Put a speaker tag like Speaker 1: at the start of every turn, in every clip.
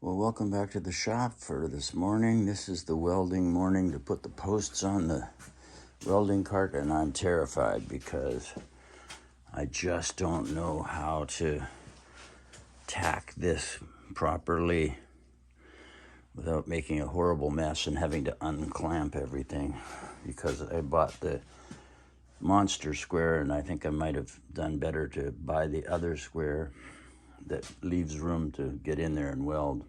Speaker 1: Well, welcome back to the shop for this morning. This is the welding morning to put the posts on the welding cart, and I'm terrified because I just don't know how to tack this properly without making a horrible mess and having to unclamp everything, because I bought the monster square and I think I might have done better to buy the other square that leaves room to get in there and weld.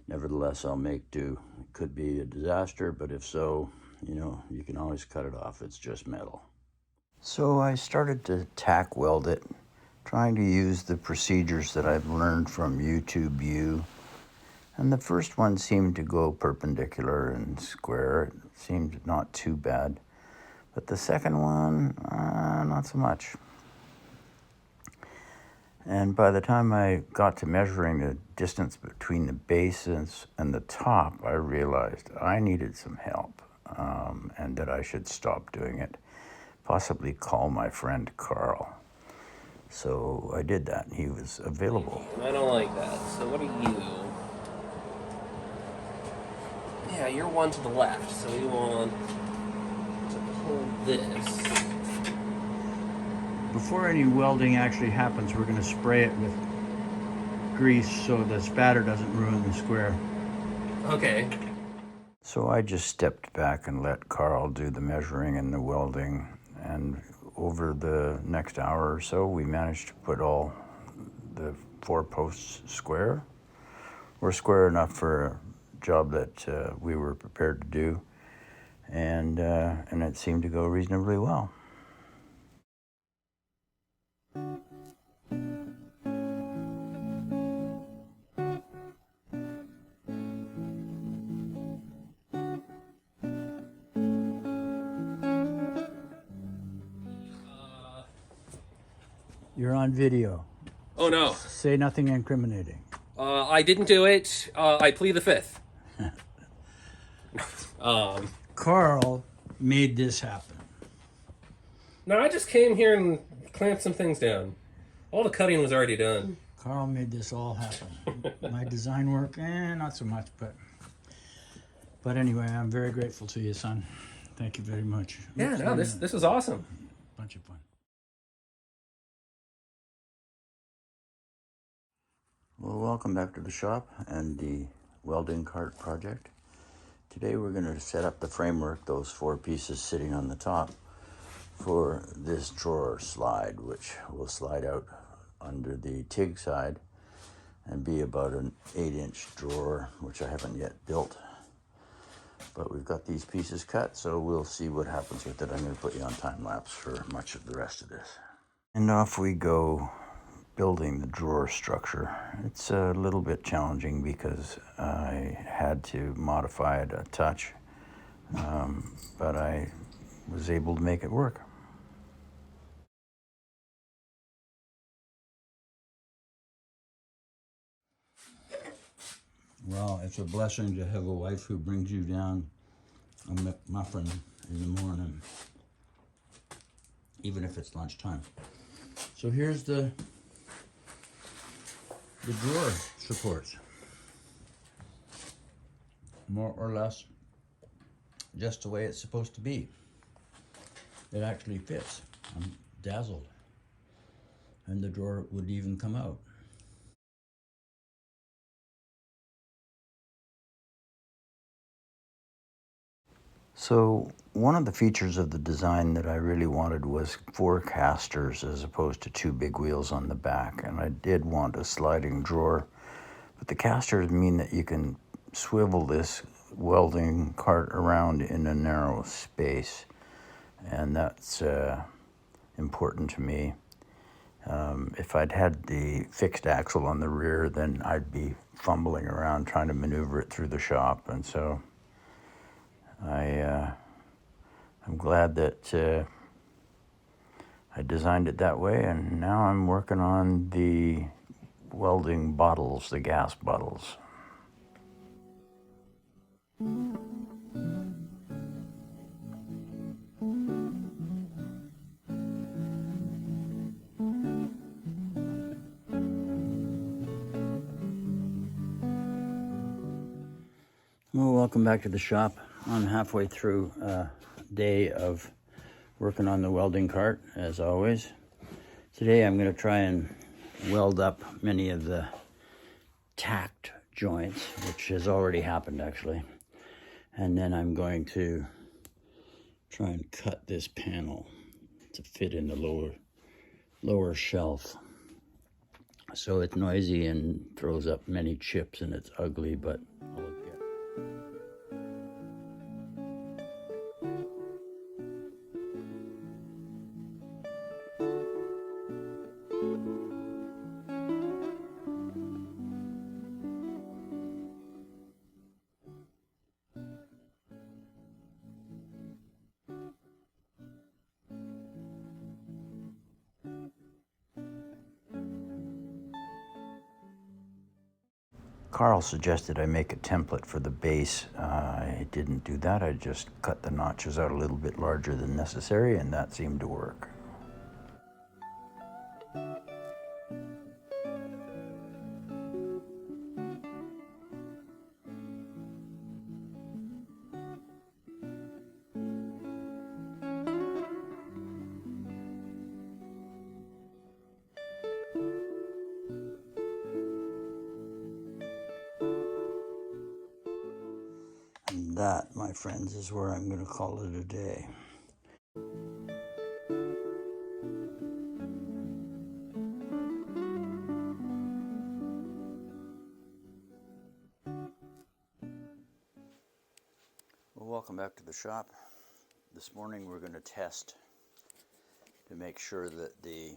Speaker 1: Nevertheless, I'll make do. It could be a disaster, but if so, you can always cut it off. It's just metal. So I started to tack weld it, trying to use the procedures that I've learned from YouTube U. And the first one seemed to go perpendicular and square. It seemed not too bad. But the second one, not so much. And by the time I got to measuring the distance between the base and the top, I realized I needed some help, and that I should stop doing it, possibly call my friend Karl. So I did that. He was available.
Speaker 2: I don't like that. So what are you? Yeah, you're one to the left, so we want to pull this.
Speaker 1: Before any welding actually happens, we're going to spray it with grease so the spatter doesn't ruin the square.
Speaker 2: Okay.
Speaker 1: So I just stepped back and let Karl do the measuring and the welding, and over the next hour or so, we managed to put all the 4 posts square. We're square enough for a job that we were prepared to do, and it seemed to go reasonably well. You're on video.
Speaker 2: Oh no.
Speaker 1: Say nothing incriminating.
Speaker 2: I didn't do it. I plead the fifth.
Speaker 1: Karl made this happen.
Speaker 2: No, I just came here and clamped some things down. All the cutting was already done.
Speaker 1: Karl made this all happen. My design work, not so much, but anyway, I'm very grateful to you, son. Thank you very much.
Speaker 2: Yeah, no, this was awesome.
Speaker 1: Bunch of fun. Well, welcome back to the shop and the welding cart project. Today we're going to set up the framework, those 4 pieces sitting on the top, for this drawer slide, which will slide out under the TIG side and be about an 8-inch drawer, which I haven't yet built. But we've got these pieces cut, so we'll see what happens with it. I'm going to put you on time lapse for much of the rest of this. And off we go, building the drawer structure. It's a little bit challenging because I had to modify it a touch, but I was able to make it work. Well, it's a blessing to have a wife who brings you down a muffin in the morning, even if it's lunchtime. So here's the drawer supports. More or less just the way it's supposed to be. It actually fits. I'm dazzled. And the drawer would even come out. So one of the features of the design that I really wanted was 4 casters as opposed to 2 big wheels on the back. And I did want a sliding drawer, but the casters mean that you can swivel this welding cart around in a narrow space. And that's important to me. If I'd had the fixed axle on the rear, then I'd be fumbling around trying to maneuver it through the shop. And so I'm glad that I designed it that way, and now I'm working on the welding bottles, the gas bottles. Well, welcome back to the shop. I'm halfway through a day of working on the welding cart, as always. Today I'm going to try and weld up many of the tacked joints, which has already happened actually. And then I'm going to try and cut this panel to fit in the lower shelf. So it's noisy and throws up many chips and it's ugly, but I'll get. Karl suggested I make a template for the base. I didn't do that. I just cut the notches out a little bit larger than necessary, and that seemed to work. And that, my friends, is where I'm going to call it a day. Well, welcome back to the shop. This morning we're going to test to make sure that the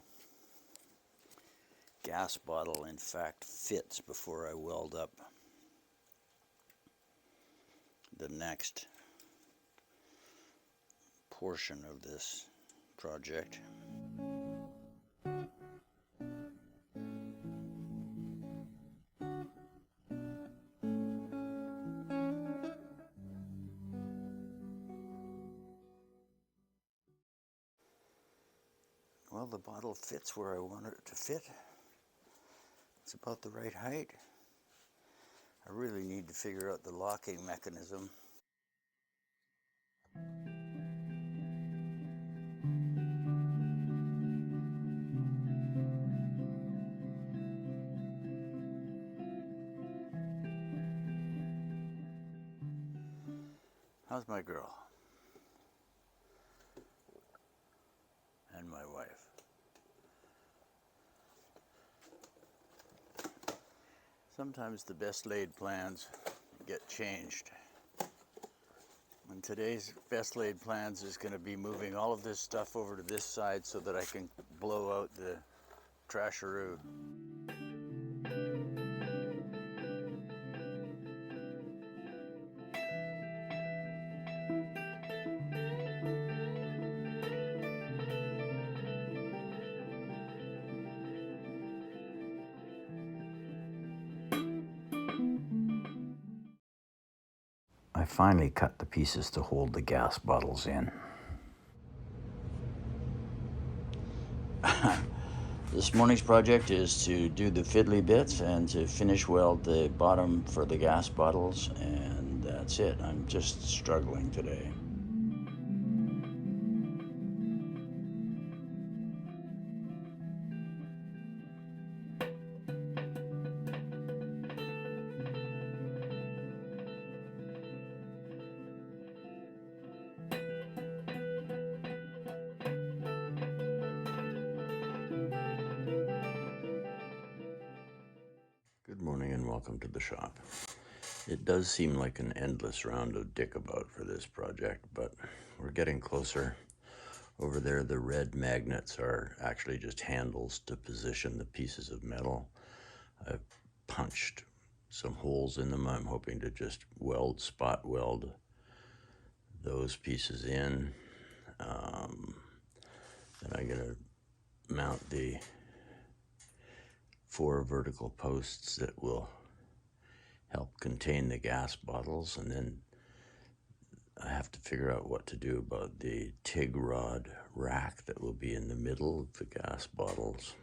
Speaker 1: gas bottle in fact fits before I weld up the next portion of this project. Well, the bottle fits where I want it to fit. It's about the right height. I really need to figure out the locking mechanism. How's my girl? And my wife. Sometimes the best laid plans get changed. And today's best laid plans is going to be moving all of this stuff over to this side so that I can blow out the trasheroo. I finally cut the pieces to hold the gas bottles in. This morning's project is to do the fiddly bits and to finish weld the bottom for the gas bottles, and that's it. I'm just struggling today. Good morning and welcome to the shop. It does seem like an endless round of dickabout for this project, but we're getting closer. Over there, the red magnets are actually just handles to position the pieces of metal. I've punched some holes in them. I'm hoping to just spot weld those pieces in. Then I'm gonna mount the 4 vertical posts that will help contain the gas bottles, and then I have to figure out what to do about the TIG rod rack that will be in the middle of the gas bottles.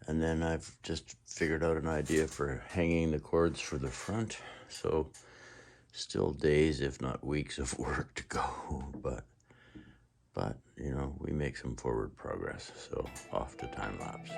Speaker 1: And then I've just figured out an idea for hanging the cords for the front. So still days, if not weeks of work to go, but you know, we make some forward progress. So off to time lapse.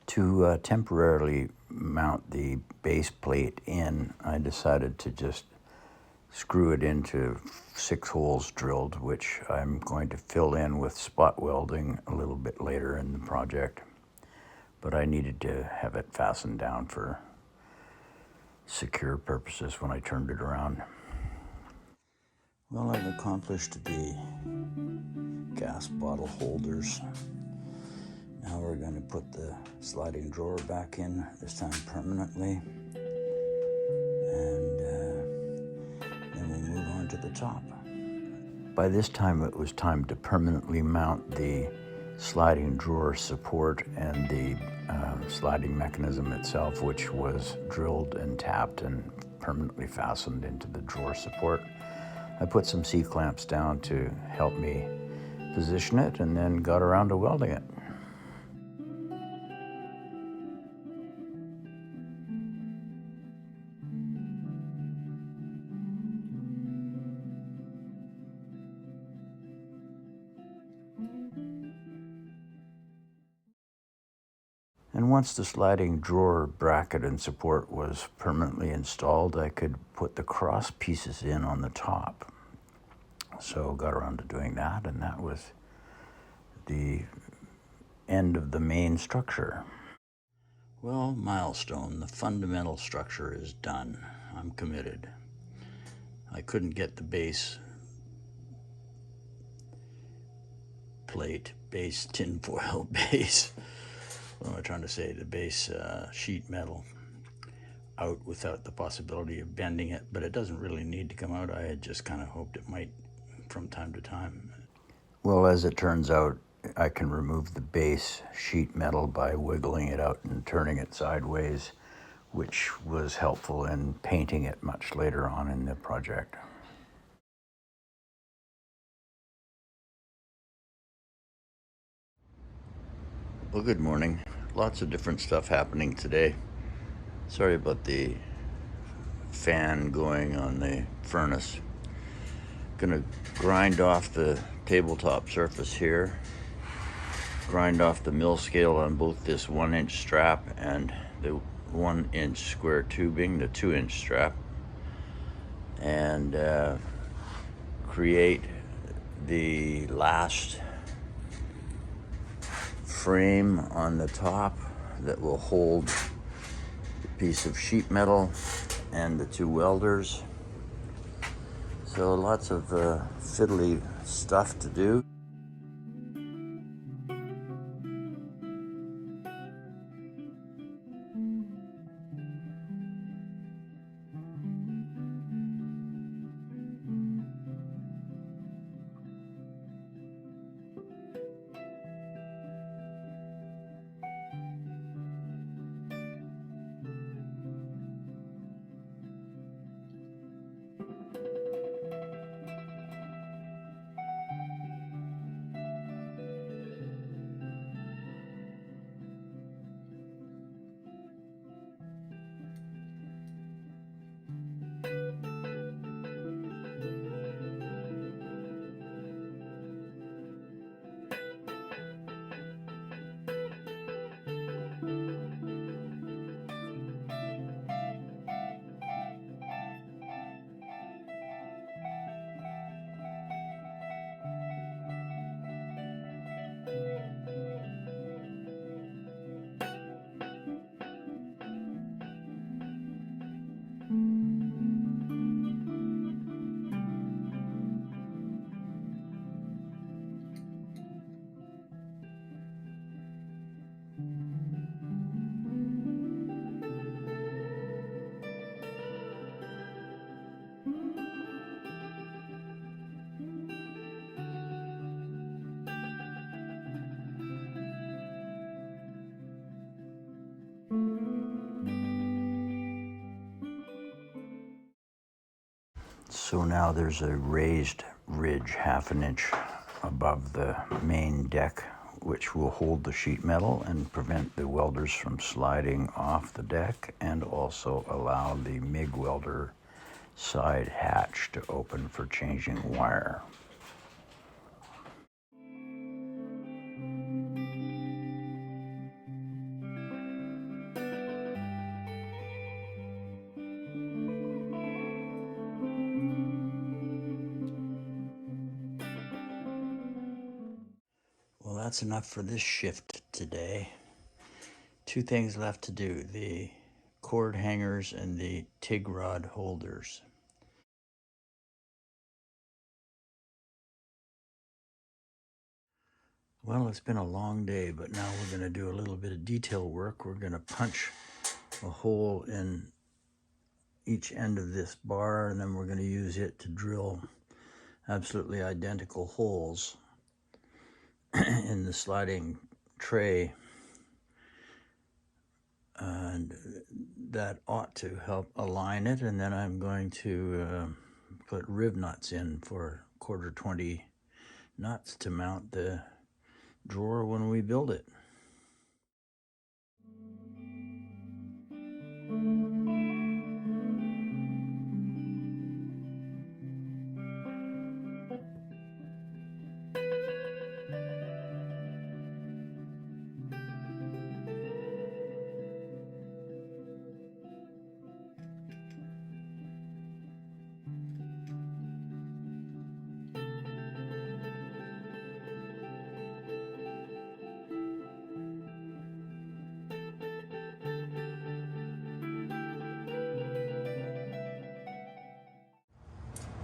Speaker 1: To temporarily mount the base plate in, I decided to just screw it into 6 holes drilled, which I'm going to fill in with spot welding a little bit later in the project. But I needed to have it fastened down for secure purposes when I turned it around. Well, I've accomplished the gas bottle holders. Now we're going to put the sliding drawer back in, this time permanently. And then we'll move on to the top. By this time, it was time to permanently mount the sliding drawer support and the sliding mechanism itself, which was drilled and tapped and permanently fastened into the drawer support. I put some C-clamps down to help me position it and then got around to welding it. And once the sliding drawer bracket and support was permanently installed, I could put the cross pieces in on the top. So got around to doing that, and that was the end of the main structure. Well, milestone, the fundamental structure is done. I'm committed. I couldn't get the base plate, base tinfoil base, what am I trying to say, the base sheet metal out without the possibility of bending it, but it doesn't really need to come out. I had just kind of hoped it might from time to time. Well, as it turns out, I can remove the base sheet metal by wiggling it out and turning it sideways, which was helpful in painting it much later on in the project. Well, good morning. Lots of different stuff happening today. Sorry about the fan going on the furnace. Gonna grind off the tabletop surface here, grind off the mill scale on both this 1-inch strap and the 1-inch square tubing, the 2-inch strap, and create the last frame on the top that will hold the piece of sheet metal and the 2 welders. So lots of fiddly stuff to do. So now there's a raised ridge half an inch above the main deck, which will hold the sheet metal and prevent the welders from sliding off the deck, and also allow the MIG welder side hatch to open for changing wire. Well, that's enough for this shift today. Two things left to do: the cord hangers and the TIG rod holders. Well, it's been a long day, but now we're going to do a little bit of detail work. We're going to punch a hole in each end of this bar, and then we're going to use it to drill absolutely identical holes in the sliding tray, and that ought to help align it. And then I'm going to put rivnuts in for 1/4-20 nuts to mount the drawer when we build it.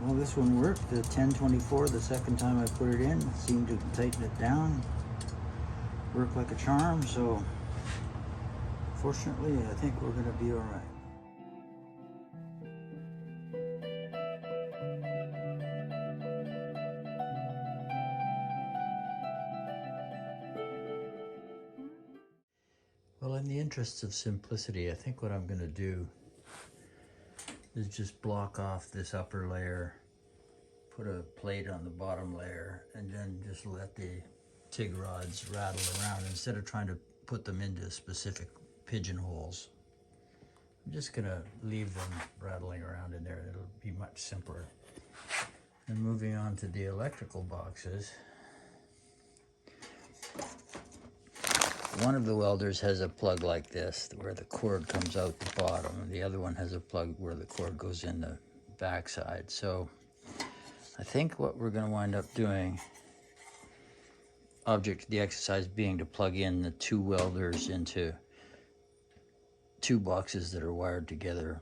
Speaker 1: Well, this one worked. The 1024, the second time I put it in, seemed to tighten it down. Worked like a charm, so fortunately, I think we're going to be all right. Well, in the interests of simplicity, I think what I'm going to do is just block off this upper layer, put a plate on the bottom layer, and then just let the TIG rods rattle around instead of trying to put them into specific pigeonholes. I'm just going to leave them rattling around in there. It'll be much simpler. And moving on to the electrical boxes. One of the welders has a plug like this, where the cord comes out the bottom, and the other one has a plug where the cord goes in the backside. So I think what we're going to wind up doing, object of the exercise being to plug in the two welders into two boxes that are wired together,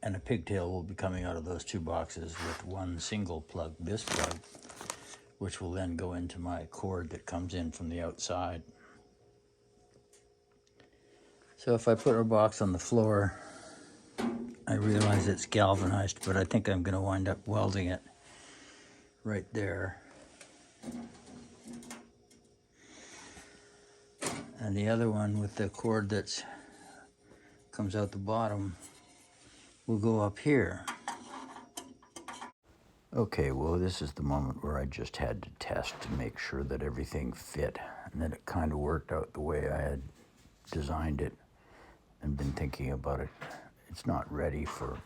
Speaker 1: and a pigtail will be coming out of those two boxes with one single plug, this plug, which will then go into my cord that comes in from the outside. So if I put a box on the floor, I realize it's galvanized, but I think I'm going to wind up welding it right there. And the other one with the cord that comes out the bottom will go up here. Okay, well, this is the moment where I just had to test to make sure that everything fit and that it kind of worked out the way I had designed it and been thinking about it. It's not ready for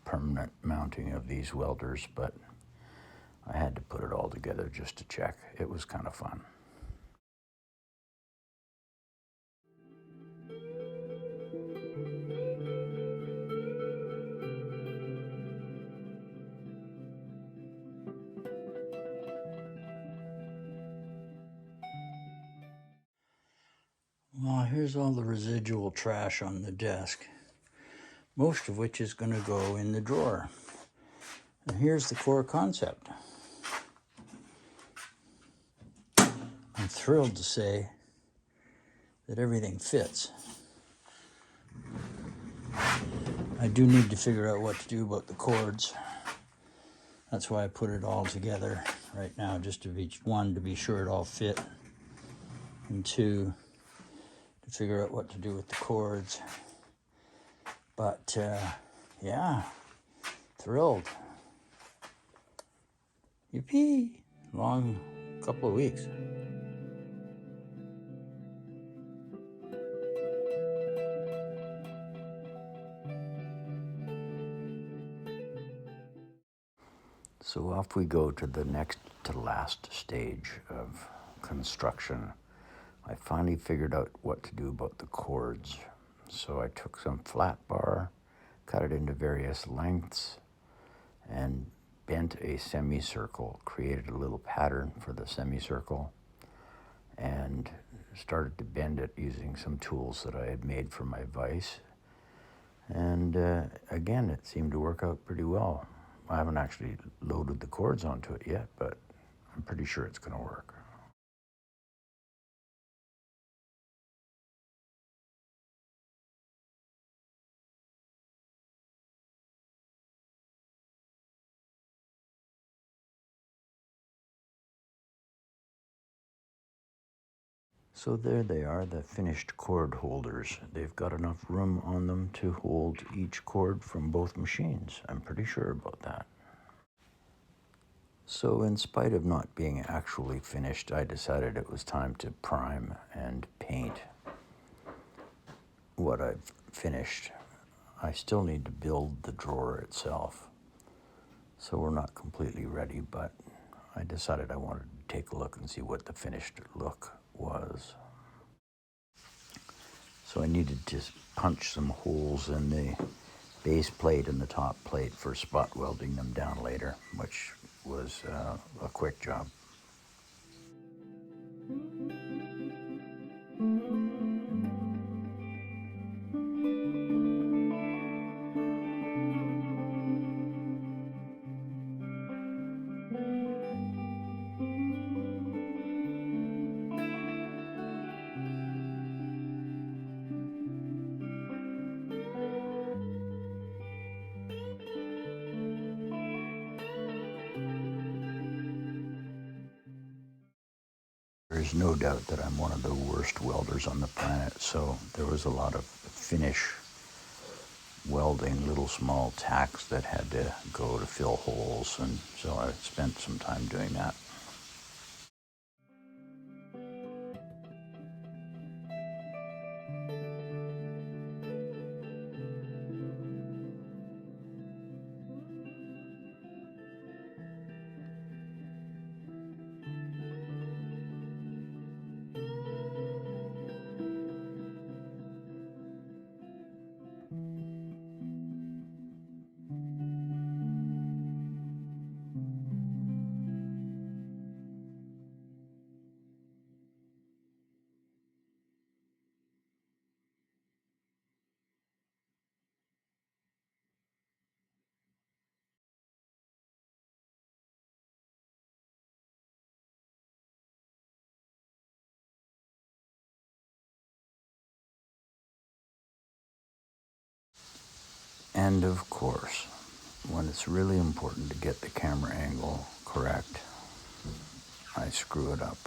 Speaker 1: permanent mounting of these welders, but I had to put it all together just to check. It was kind of fun. Well, here's all the residual trash on the desk, most of which is going to go in the drawer. And here's the core concept. I'm thrilled to say that everything fits. I do need to figure out what to do about the cords. That's why I put it all together right now, just to be, one, to be sure it all fit, and two, to figure out what to do with the cords. But yeah, Thrilled. Yippee! Long couple of weeks. So off we go to the next to last stage of construction. I finally figured out what to do about the cords. So I took some flat bar, cut it into various lengths, and bent a semicircle, created a little pattern for the semicircle, and started to bend it using some tools that I had made for my vise. And again, it seemed to work out pretty well. I haven't actually loaded the cords onto it yet, but I'm pretty sure it's going to work. So there they are, the finished cord holders. They've got enough room on them to hold each cord from both machines. I'm pretty sure about that. So in spite of not being actually finished, I decided it was time to prime and paint what I've finished. I still need to build the drawer itself, so we're not completely ready, but I decided I wanted to take a look and see what the finished look was. So I needed to punch some holes in the base plate and the top plate for spot welding them down later, which was a quick job. There's no doubt that I'm one of the worst welders on the planet, so there was a lot of finish welding, little small tacks that had to go to fill holes, and so I spent some time doing that. And of course, when it's really important to get the camera angle correct, I screw it up.